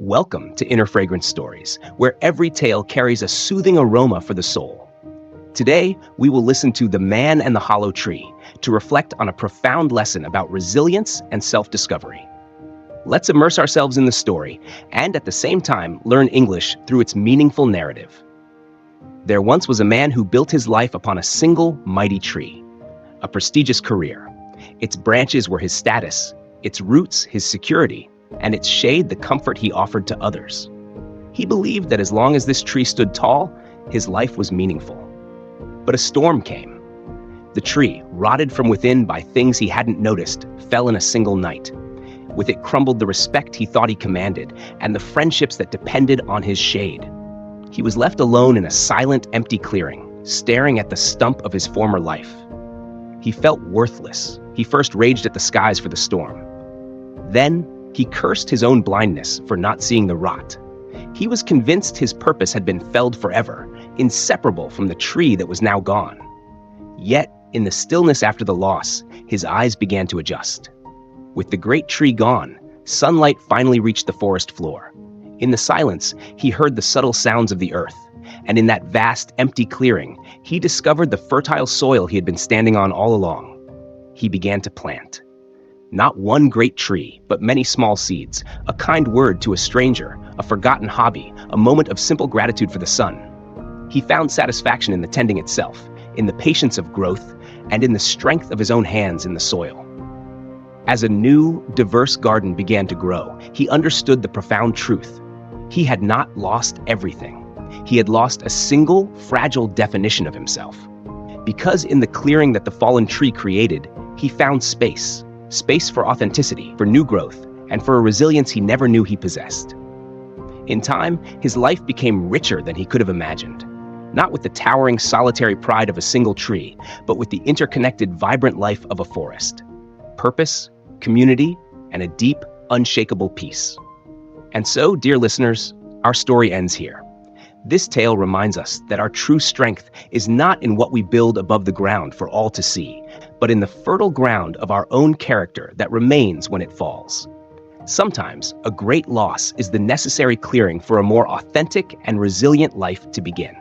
Welcome to Inner Fragrance Stories, where every tale carries a soothing aroma for the soul. Today, we will listen to The Man and the Hollow Tree to reflect on a profound lesson about resilience and self-discovery. Let's immerse ourselves in the story and at the same time learn English through its meaningful narrative. There once was a man who built his life upon a single mighty tree, a prestigious career. Its branches were his status, its roots his security, and its shade the comfort he offered to others. He believed that as long as this tree stood tall, his life was meaningful. But a storm came. The tree, rotted from within by things he hadn't noticed, fell in a single night. With it crumbled the respect he thought he commanded, and the friendships that depended on his shade. He was left alone in a silent, empty clearing, staring at the stump of his former life. He felt worthless. He first raged at the skies for the storm. Then, he cursed his own blindness for not seeing the rot. He was convinced his purpose had been felled forever, inseparable from the tree that was now gone. Yet, in the stillness after the loss, his eyes began to adjust. With the great tree gone, sunlight finally reached the forest floor. In the silence, he heard the subtle sounds of the earth, and in that vast, empty clearing, he discovered the fertile soil he had been standing on all along. He began to plant. Not one great tree, but many small seeds, a kind word to a stranger, a forgotten hobby, a moment of simple gratitude for the sun. He found satisfaction in the tending itself, in the patience of growth, and in the strength of his own hands in the soil. As a new, diverse garden began to grow, he understood the profound truth. He had not lost everything. He had lost a single, fragile definition of himself. Because in the clearing that the fallen tree created, he found space for authenticity, for new growth, and for a resilience he never knew he possessed. In time, his life became richer than he could have imagined, not with the towering, solitary pride of a single tree, but with the interconnected, vibrant life of a forest. Purpose, community, and a deep, unshakable peace. And so, dear listeners, our story ends here. This tale reminds us that our true strength is not in what we build above the ground for all to see, but in the fertile ground of our own character that remains when it falls. Sometimes, a great loss is the necessary clearing for a more authentic and resilient life to begin.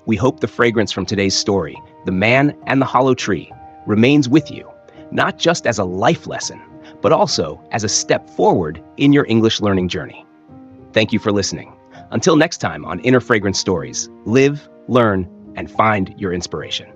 We hope the fragrance from today's story, The Man and the Hollow Tree, remains with you, not just as a life lesson, but also as a step forward in your English learning journey. Thank you for listening. Until next time on Inner Fragrance Stories, live, learn, and find your inspiration.